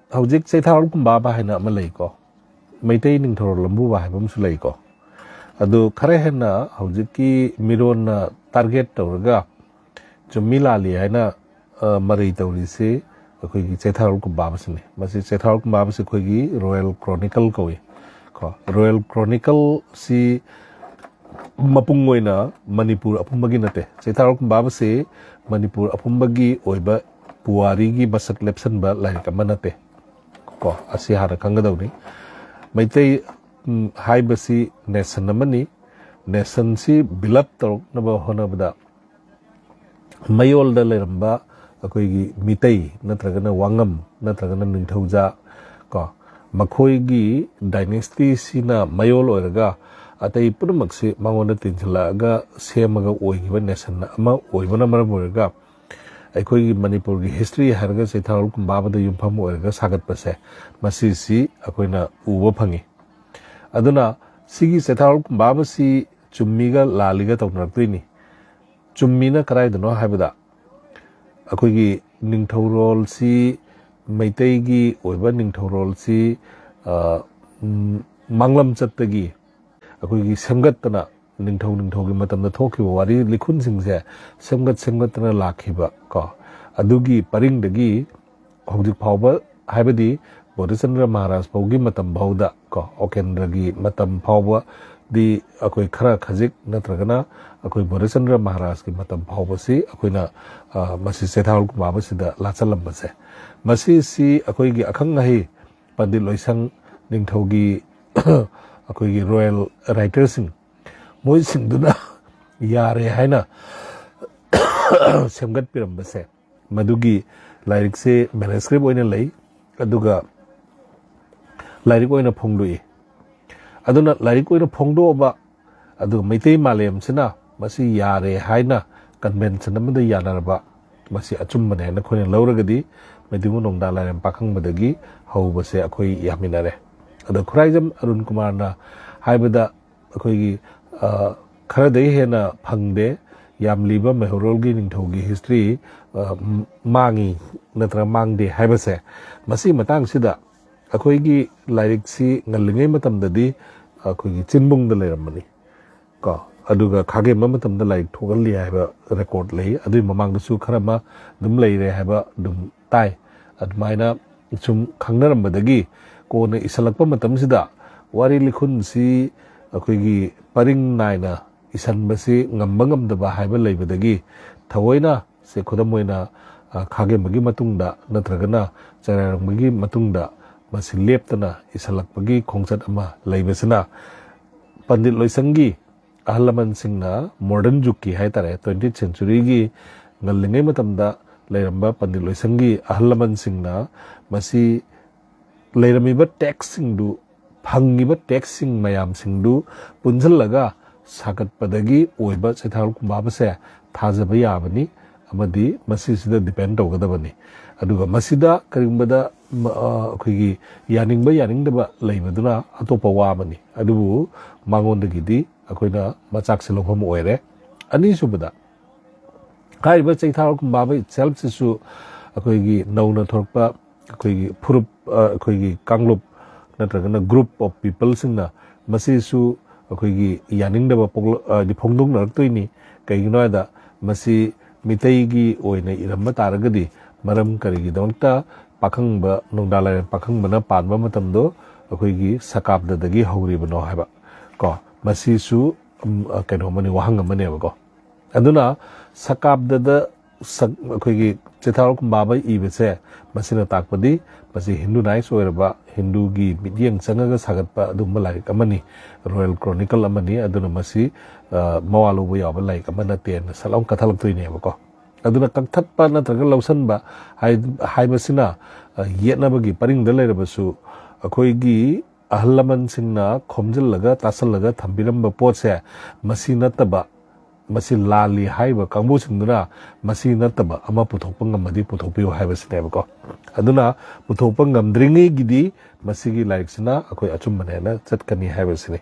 hojik sei thar kum ba ba hena ma lei ko meitei ning thor lambu ba hai bam su lei ko adu khare hena hojik ki miron na target tawraga chumila li haina mari tawri se akhoi gi sei thar kum ba ba sine masi sei thar kum ba ba se khoi gi royal chronicle ko royal chronicle si mapung oina manipur apumbagi nate sei thar kum ba ba se manipur apumbagi oiba puari gi basak lepsan ba lai ka manate ko asi hara kangadawni maitei haibasi nation namani nation si bilap torok naba honabada mayol da leramba akoi gi mitei natragana wangam natragana ningthauja ko makhoi gi dynasty sina mayol oiraga atai purumak si mangonda tinjala ga semaga oigiba nation ama oibana maram oiraga ꯑꯩꯈꯣꯏꯒꯤ ꯃꯅꯤꯄꯨꯔꯒꯤ history ꯍꯥꯏꯔꯒ ꯆꯩꯊꯥꯔꯣꯜ ꯀꯨꯝꯕꯥꯕꯗ ꯌꯨꯝꯐꯝ ꯑꯣꯏꯔꯒ ꯁꯥꯒꯠꯄꯁꯦ ꯃꯁꯤꯁꯤ ꯑꯩꯈꯣꯏꯅ ꯎꯕ ꯐꯪꯉꯤ ꯑꯗꯨꯅ ꯁꯤꯒꯤ ꯆꯩꯊꯥꯔꯣꯜ ꯀꯨꯝꯕꯥꯕꯁꯤ ꯆꯨꯝꯃꯤꯒ ꯂꯥꯜꯂꯤꯒ ꯇꯧꯅꯔꯛꯇꯣꯏꯅꯤ ꯆꯨꯝꯃꯤꯅ ꯀꯗꯥꯏꯗꯅꯣ ꯍꯥꯏꯕꯗ ꯑꯩꯈꯣꯏꯒꯤ ꯅꯤꯡꯊꯧꯔꯣꯜꯁꯤ ꯃꯩꯇꯩꯒꯤ ꯑꯣꯏꯕ ꯅꯤꯡꯊꯧꯔꯣꯜꯁꯤ ꯃꯥꯡꯂꯝ ꯆꯠꯇꯒꯤ ꯑꯩꯈꯣꯏꯒꯤ ꯁꯦꯝꯒꯠꯇꯅ ꯅꯤꯡꯊꯧꯒꯤ ꯃꯇꯝꯗ ꯊꯣꯛꯈꯤꯕ ꯋꯥꯔꯤ ꯂꯤꯈꯨꯟꯁꯤꯡꯁꯦ ꯁꯦꯝꯒꯠꯇꯅ ꯂꯥꯛꯈꯤꯕ ꯀꯣ ꯑꯗꯨꯒꯤ ꯄꯔꯤꯡꯗꯒꯤ ꯍꯧꯖꯤꯛ ꯐꯥꯎꯕ ꯍꯥꯏꯕꯗꯤ ꯕꯣꯙꯆꯟꯗ꯭ꯔ ꯃꯍꯥꯔꯥꯖ ꯐꯥꯎꯒꯤ ꯃꯇꯝ ꯐꯥꯎꯗ ꯀꯣ ꯑꯣꯀꯦꯟꯗ꯭ꯔꯒꯤ ꯃꯇꯝ ꯐꯥꯎꯕꯗꯤ ꯑꯩꯈꯣꯏ ꯈꯔ ꯈꯖꯤꯛ ꯅꯠꯇ꯭ꯔꯒꯅ ꯑꯩꯈꯣꯏ ꯕꯣꯙꯆꯟꯗ꯭ꯔ ꯃꯍꯥꯔꯥꯖꯒꯤ ꯃꯇꯝ ꯐꯥꯎꯕꯁꯤ ꯑꯩꯈꯣꯏꯅ ꯃꯁꯤ ꯆꯩꯊꯥꯔꯣꯜ ꯀꯨꯝꯕꯥꯕꯁꯤꯗ ꯂꯥꯠꯆꯜꯂꯝꯕꯁꯦ ꯃꯁꯤꯁꯤ ꯑꯩꯈꯣꯏꯒꯤ ꯑꯈꯪ ꯑꯍꯩ ꯄꯟꯗꯤꯠ ꯂꯣꯏꯁꯪ ꯅꯤꯡꯊꯧꯒꯤ ꯑꯩꯈꯣꯏꯒꯤ ꯔꯣꯌꯦꯜ ꯔꯥꯏꯇꯔꯁꯤꯡ ꯃꯣꯏꯁꯤꯡꯗꯨꯅ ꯌꯥꯔꯦ ꯍꯥꯏꯅ ꯁꯦꯝꯒꯠꯄꯤꯔꯝꯕꯁꯦ ꯃꯗꯨꯒꯤ ꯂꯥꯏꯔꯤꯛꯁꯦ ꯃꯦꯅuscript ꯑꯣꯏꯅ ꯂꯩ ꯑꯗꯨꯒ ꯂꯥꯏꯔꯤꯛ ꯑꯣꯏꯅ ꯐꯣꯡꯗꯣꯛꯏ ꯑꯗꯨꯅ ꯂꯥꯏꯔꯤꯛ ꯑꯣꯏꯅ ꯐꯣꯡꯗꯣꯛꯑꯕ ꯑꯗꯨꯒ ꯃꯩꯇꯩ ꯃꯥꯂꯦꯝꯁꯤꯅ ꯃꯁꯤ ꯌꯥꯔꯦ ꯍꯥꯏꯅ ꯀꯟꯚꯦꯟꯁꯟ ꯑꯃꯗ ꯌꯥꯅꯔꯕ ꯃꯁꯤ ꯑꯆꯨꯝꯕꯅꯦ ꯍꯥꯏꯅ ꯑꯩꯈꯣꯏꯅ ꯂꯧꯔꯒꯗꯤ ꯃꯩꯇꯩꯕꯨ ꯅꯣꯡꯗꯥ ꯂꯥꯏꯔꯦꯝ ꯄꯥꯈꯪꯕꯗꯒꯤ ꯍꯧꯕꯁꯦ ꯑꯩꯈꯣꯏ ꯌꯥꯃꯤꯟꯅꯔꯦ ꯑꯗꯣ ꯈꯨꯔꯥꯏꯖꯝ ꯑꯔꯨꯟ ꯀꯨꯃꯥꯔꯅ ꯍꯥꯏꯕꯗ ꯑꯩꯈꯣꯏꯒꯤ ꯈꯔꯗꯒꯤ ꯍꯦꯟꯅ ꯐꯪꯗꯦ ꯌꯥꯝ ꯂꯤꯕ ꯃꯩꯍꯧꯔꯣꯜꯒꯤ ꯅꯤꯡꯊꯧꯒꯤ ꯍꯤꯁꯇ꯭ꯔꯤ ꯃꯥꯡꯉꯤ ꯅꯠꯇ꯭ꯔꯒ ꯃꯥꯡꯗꯦ ꯍꯥꯏꯕꯁꯦ ꯃꯁꯤ ꯃꯇꯥꯡꯁꯤꯗ ꯑꯩꯈꯣꯏꯒꯤ ꯂꯥꯏꯔꯤꯛꯁꯤ ꯉꯜꯂꯤꯉꯩ ꯃꯇꯝꯗꯗꯤ ꯑꯩꯈꯣꯏꯒꯤ ꯆꯤꯟꯕꯨꯡꯗ ꯂꯩꯔꯝꯕꯅꯤ ꯀꯣ ꯑꯗꯨꯒ ꯈꯥꯒꯦꯝꯕ ꯃꯇꯝꯗ ꯂꯥꯏꯔꯤꯛ ꯊꯣꯛꯍꯜꯂꯤ ꯍꯥꯏꯕ ꯔꯦꯀꯣꯔꯠ ꯂꯩ ꯑꯗꯨꯒꯤ ꯃꯃꯥꯡꯗꯁꯨ ꯈꯔ ꯑꯃ ꯑꯗꯨꯝ ꯂꯩꯔꯦ ꯍꯥꯏꯕ ꯑꯗꯨꯝ ꯇꯥꯏ ꯑꯗꯨꯃꯥꯏꯅ ꯁꯨꯝ ꯈꯪꯅꯔꯝꯕꯗꯒꯤ ꯀꯣꯟꯅ ꯏꯁꯜꯂꯛꯄ ꯃꯇꯝꯁꯤꯗ ꯋꯥꯔꯤ ꯂꯤꯈꯨꯟꯁꯤ ꯑꯩꯈꯣꯏꯒꯤ ꯄꯔꯤꯡ ꯅꯥꯏꯅ ꯏꯁꯟꯕꯁꯤ ꯉꯝꯕ ꯉꯝꯗꯕ ꯍꯥꯏꯕ ꯂꯩꯕꯗꯒꯤ ꯊꯑꯣꯏꯅ ꯁꯦ ꯈꯨꯗꯝ ꯑꯣꯏꯅ ꯈꯥꯒꯦꯝꯕꯒꯤ ꯃꯇꯨꯡꯗ ꯅꯠꯇ꯭ꯔꯒꯅ ꯆꯩꯔꯥꯏꯔꯣꯡꯕꯒꯤ ꯃꯇꯨꯡꯗ ꯃꯁꯤ ꯂꯦꯞꯇꯅ ꯏꯁꯜꯂꯛꯄꯒꯤ ꯈꯣꯡꯆꯠ ꯑꯃ ꯂꯩꯕꯁꯤꯅ ꯄꯟꯗꯤꯠ ꯂꯣꯏꯁꯪꯒꯤ ꯑꯍꯜ ꯂꯃꯟꯁꯤꯡꯅ ꯃꯣꯗꯔꯟ ꯖꯨꯛꯀꯤ ꯍꯥꯏꯇꯥꯔꯦ 20th centuryꯒꯤ ꯉꯜꯂꯤꯉꯩ ꯃꯇꯝꯗ ꯂꯩꯔꯝꯕ ꯄꯟꯗꯤꯠ ꯂꯣꯏꯁꯪꯒꯤ ꯑꯍꯜ ꯂꯃꯟꯁꯤꯡꯅ ꯃꯁꯤ ꯂꯩꯔꯝꯃꯤꯕ ꯇꯦꯛꯁꯁꯤꯡꯗꯨ ꯐꯪꯉꯤꯕ ꯇꯦꯛꯁꯁꯤꯡ ꯃꯌꯥꯝꯁꯤꯡꯗꯨ ꯄꯨꯟꯁꯤꯜꯂꯒ ꯁꯥꯒꯠꯄꯗꯒꯤ ꯑꯣꯏꯕ ꯆꯩꯊꯥꯔꯣꯜ ꯀꯨꯝꯕꯥꯕꯁꯦ ꯊꯥꯖꯕ ꯌꯥꯕꯅꯤ ꯑꯃꯗꯤ ꯃꯁꯤꯁꯤꯗ ꯗꯤꯄꯦꯟ ꯇꯧꯒꯗꯕꯅꯤ ꯑꯗꯨꯒ ꯃꯁꯤꯗ ꯀꯔꯤꯒꯨꯝꯕꯗ ꯑꯩꯈꯣꯏꯒꯤ ꯌꯥꯅꯤꯡꯕ ꯌꯥꯅꯤꯡꯗꯕ ꯂꯩꯕꯗꯨꯅ ꯑꯇꯣꯞꯄ ꯋꯥ ꯑꯃꯅꯤ ꯑꯗꯨꯕꯨ ꯃꯉꯣꯟꯗꯒꯤꯗꯤ ꯑꯩꯈꯣꯏꯅ ꯃꯆꯥꯛꯁꯦ ꯂꯧꯐꯝ ꯑꯣꯏꯔꯦ ꯑꯅꯤꯁꯨꯕꯗ ꯍꯥꯏꯔꯤꯕ ꯆꯩꯊꯥꯔꯣꯜ ꯀꯨꯝꯕꯥꯕ ꯏꯠꯁꯦꯜꯐꯁꯤꯁꯨ ꯑꯩꯈꯣꯏꯒꯤ ꯅꯧꯅ ꯊꯣꯔꯛꯄ ꯑꯩꯈꯣꯏꯒꯤ ꯐꯨꯔꯨꯞ ꯑꯩꯈꯣꯏꯒꯤ ꯀꯥꯡꯂꯨꯞ ꯅꯠꯇ꯭ꯔꯒꯅ ꯒ꯭ꯔꯨꯞ ꯑꯣꯐ ꯄꯤꯄꯜꯁꯤꯡꯅ ꯃꯁꯤꯁꯨ ꯑꯩꯈꯣꯏꯒꯤ ꯌꯥꯅꯤꯡꯗꯕ ꯐꯣꯡꯗꯣꯛꯅꯔꯛꯇꯣꯏꯅꯤ ꯀꯩꯒꯤꯅꯣ ꯍꯥꯏꯕꯗ ꯃꯁꯤ ꯃꯤꯇꯩꯒꯤ ꯑꯣꯏꯅ ꯏꯔꯝꯕ ꯇꯥꯔꯒꯗꯤ ꯃꯔꯝ ꯀꯔꯤꯒꯤꯗꯃꯛꯇ ꯄꯥꯈꯪꯕ ꯅꯣꯡꯗꯥ ꯂꯥꯏꯔꯦꯝ ꯄꯥꯈꯪꯕꯅ ꯄꯥꯟꯕ ꯃꯇꯝꯗꯣ ꯑꯩꯈꯣꯏꯒꯤ ꯁꯀꯥꯞꯗꯗꯒꯤ ꯍꯧꯔꯤꯕꯅꯣ ꯍꯥꯏꯕ ꯀꯣ ꯃꯁꯤꯁꯨ ꯀꯩꯅꯣꯃꯅꯤ ꯋꯥꯍꯪ ꯑꯃꯅꯦꯕꯀꯣ ꯑꯗꯨꯅ ꯁꯀꯥꯞꯗꯗ ꯑꯩꯈꯣꯏꯒꯤ ꯆꯩꯊꯥꯔꯣꯜ ꯀꯨꯝꯕꯥꯕ ꯏꯕꯁꯦ ꯃꯁꯤꯅ ꯇꯥꯛꯄꯗꯤ ꯃꯁꯤ ꯍꯤꯟꯗꯨꯅꯥꯏꯁ ꯑꯣꯏꯔꯕ ꯍꯤꯟꯗꯨꯒꯤ ꯃꯤꯠꯌꯦꯡ ꯆꯪꯉꯒ ꯁꯥꯒꯠꯄ ꯑꯗꯨꯒꯨꯝꯕ ꯂꯥꯏꯔꯤꯛ ꯑꯃꯅꯤ ꯔꯣꯌꯦꯜ ꯀ꯭ꯔꯣꯅꯤꯀꯜ ꯑꯃꯅꯤ ꯑꯗꯨꯅ ꯃꯁꯤ ꯃꯋꯥ ꯂꯧꯕ ꯌꯥꯕ ꯂꯥꯏꯔꯤꯛ ꯑꯃ ꯅꯠꯇꯦꯅ ꯁꯠꯂꯥꯎ ꯀꯛꯊꯠꯂꯛꯇꯣꯏꯅꯦꯕꯀꯣ ꯑꯗꯨꯅ ꯀꯛꯊꯠꯄ ꯅꯠꯇ꯭ꯔꯒ ꯂꯧꯁꯟꯕ ꯍꯥꯏꯕꯁꯤꯅ ꯌꯦꯠꯅꯕꯒꯤ ꯄꯔꯤꯡꯗ ꯂꯩꯔꯕꯁꯨ ꯑꯩꯈꯣꯏꯒꯤ ꯑꯍꯜ ꯂꯃꯟꯁꯤꯡꯅ ꯈꯣꯝꯖꯤꯜꯂꯒ ꯇꯥꯁꯜꯂꯒ ꯊꯝꯕꯤꯔꯝꯕ ꯄꯣꯠꯁꯦ ꯃꯁꯤ ꯅꯠꯇꯕ ꯃꯁꯤ ꯂꯥꯜꯂꯤ ꯍꯥꯏꯕ ꯀꯥꯡꯕꯨꯁꯤꯡꯗꯨꯅ ꯃꯁꯤ ꯅꯠꯇꯕ ꯑꯃ ꯄꯨꯊꯣꯛꯄ ꯉꯝꯃꯗꯤ ꯄꯨꯊꯣꯛꯄꯤꯌꯨ ꯍꯥꯏꯕꯁꯤꯅꯦꯕꯀꯣ ꯑꯗꯨꯅ ꯄꯨꯊꯣꯛꯄ ꯉꯝꯗ꯭ꯔꯤꯉꯩꯒꯤꯗꯤ ꯃꯁꯤꯒꯤ ꯂꯥꯏꯔꯤꯛꯁꯤꯅ ꯑꯩꯈꯣꯏ ꯑꯆꯨꯝꯕꯅꯦꯅ ꯆꯠꯀꯅꯤ ꯍꯥꯏꯕꯁꯤꯅꯤ